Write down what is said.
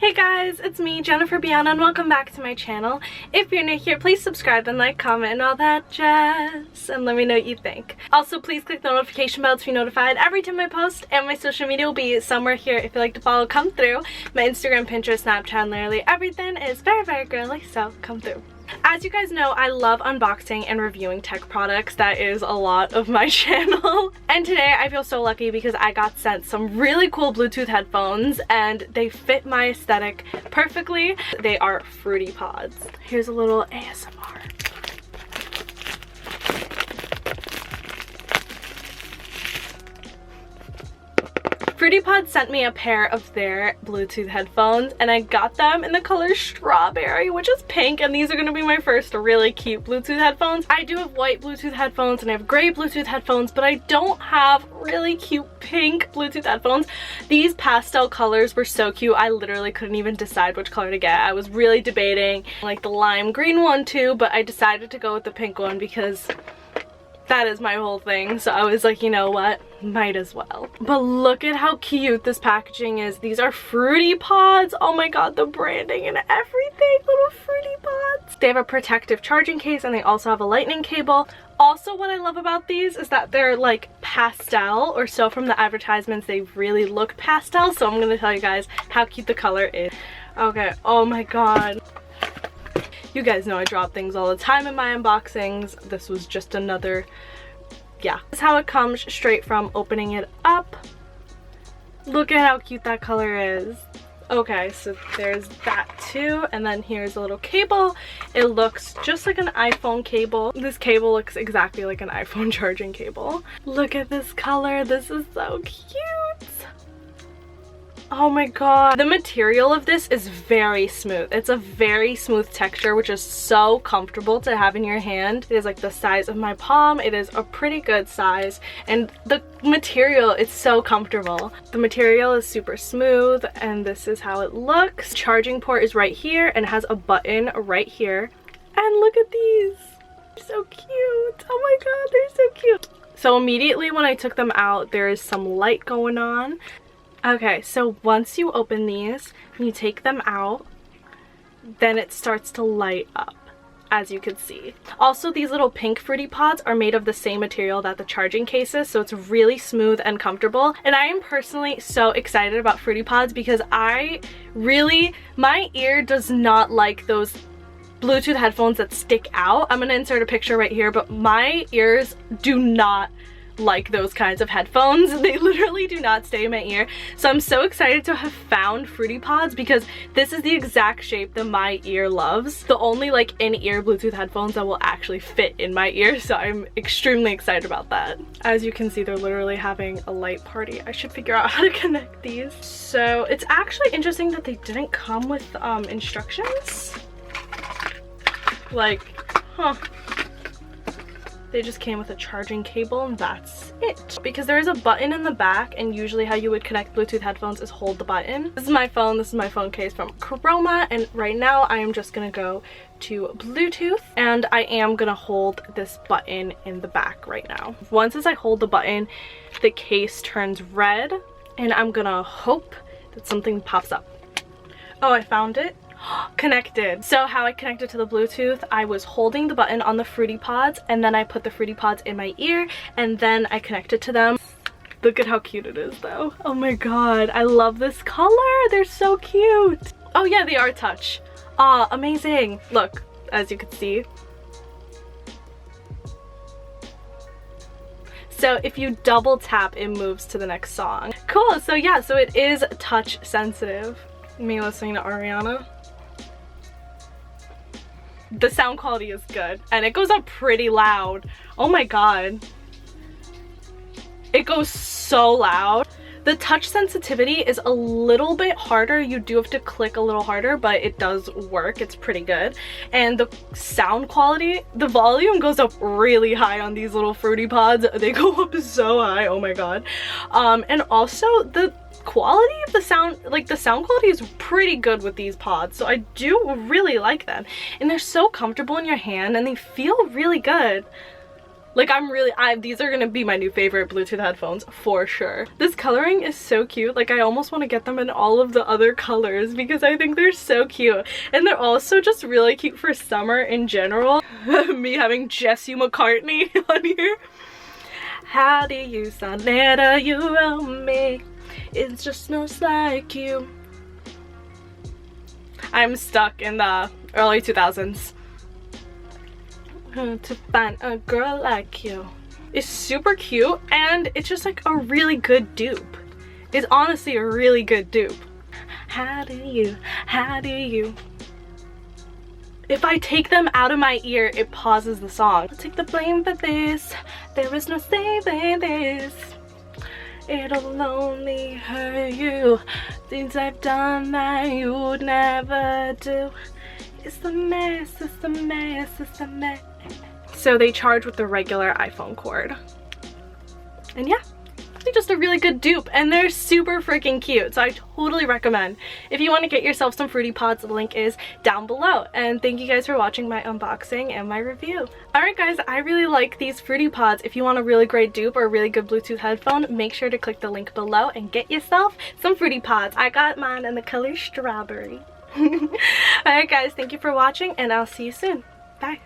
Hey guys, it's me, Jennifer-Biana, and welcome back to my channel. If you're new here, please subscribe and like, comment, and all that jazz, and let me know what you think. Also, please click the notification bell to be notified every time I post, and my social media will be somewhere here if you'd like to follow. Come through. My Instagram, Pinterest, Snapchat, literally everything is very, very girly, so come through. As you guys know, I love unboxing and reviewing tech products. That is a lot of my channel. And today I feel so lucky because I got sent some really cool Bluetooth headphones and they fit my aesthetic perfectly. They are FruityPods. Here's a little ASMR. FruityPods sent me a pair of their Bluetooth headphones and I got them in the color strawberry, which is pink, and these are going to be my first really cute Bluetooth headphones. I do have white Bluetooth headphones and I have gray Bluetooth headphones, but I don't have really cute pink Bluetooth headphones. These pastel colors were so cute. I literally couldn't even decide which color to get. I was really debating like the lime green one too, but I decided to go with the pink one because that is my whole thing. So I was like, you know what? Might as well. But look at how cute this packaging is. These are FruityPods. Oh my god, the branding and everything. Little FruityPods. They have a protective charging case and they also have a lightning cable. Also, what I love about these is that they're like pastel, or so from the advertisements they really look pastel. So I'm gonna tell you guys how cute the color is. Okay, oh my god. You guys know I drop things all the time in my unboxings. This was just another, yeah. This is how it comes straight from opening it up. Look at how cute that color is. Okay, so there's that too, and then here's a little cable. It looks just like an iPhone cable. This cable looks exactly like an iPhone charging cable. Look at this color. This is so cute. Oh my god. The material of this is very smooth. It's a very smooth texture, which is so comfortable to have in your hand. It is like the size of my palm. It is a pretty good size, and the material, it's so comfortable. The material is super smooth, and this is how it looks. Charging port is right here and has a button right here. And look at these. They're so cute. Oh my god, they're so cute. So immediately when I took them out, there is some light going on. Okay, so once you open these, you take them out, then it starts to light up, as you can see. Also, these little pink FruityPods are made of the same material that the charging case is, so it's really smooth and comfortable. And I am personally so excited about FruityPods because my ear does not like those Bluetooth headphones that stick out. I'm gonna insert a picture right here, but my ears do not like those kinds of headphones. They literally do not stay in my ear. So I'm so excited to have found FruityPods because this is the exact shape that my ear loves. The only like in-ear Bluetooth headphones that will actually fit in my ear. So I'm extremely excited about that. As you can see, they're literally having a light party. I should figure out how to connect these. So it's actually interesting that they didn't come with instructions. Like, huh. They just came with a charging cable and that's it. Because there is a button in the back, and usually how you would connect Bluetooth headphones is hold the button. This is my phone case from Chroma, and right now I am just gonna go to Bluetooth, and I am gonna hold this button in the back right now. Once as I hold the button, the case turns red, and I'm gonna hope that something pops up. Oh, I found it. Connected. So how I connected to the Bluetooth, I was holding the button on the FruityPods, and then I put the FruityPods in my ear, and then I connected to them. Look at how cute it is though. Oh my god, I love this color. They're so cute. Oh yeah, they are touch. Aw, amazing. Look, as you can see. So if you double tap, it moves to the next song. Cool. So yeah, so it is touch sensitive. Me listening to Ariana. The sound quality is good, and it goes up pretty loud. Oh my god. It goes so loud. The touch sensitivity is a little bit harder. You do have to click a little harder, but it does work. It's pretty good. And the sound quality, the volume goes up really high on these little FruityPods. They go up so high. Oh my god. And also the quality of the sound, like the sound quality is pretty good with these pods, so I do really like them, and they're so comfortable in your hand and they feel really good. Like these are gonna be my new favorite Bluetooth headphones for sure. This coloring is so cute. Like I almost want to get them in all of the other colors because I think they're so cute. And they're also just really cute for summer in general. Me having Jesse McCartney on here. How do you sound later, you owe me? It just smells like you. I'm stuck in the early 2000s. To find a girl like you. It's super cute and it's just like a really good dupe. It's honestly a really good dupe. How do you? If I take them out of my ear, it pauses the song. I'll take the blame for this. There is no saving this. It'll only hurt you. Things I've done that you would never do. It's a mess, it's a mess, it's a mess. So they charge with the regular iPhone cord. And yeah, they're just a really good dupe and they're super freaking cute. So I totally recommend. If you want to get yourself some FruityPods, the link is down below. And thank you guys for watching my unboxing and my review. Alright guys, I really like these FruityPods. If you want a really great dupe or a really good Bluetooth headphone, make sure to click the link below and get yourself some FruityPods. I got mine in the color strawberry. Alright guys, thank you for watching and I'll see you soon. Bye.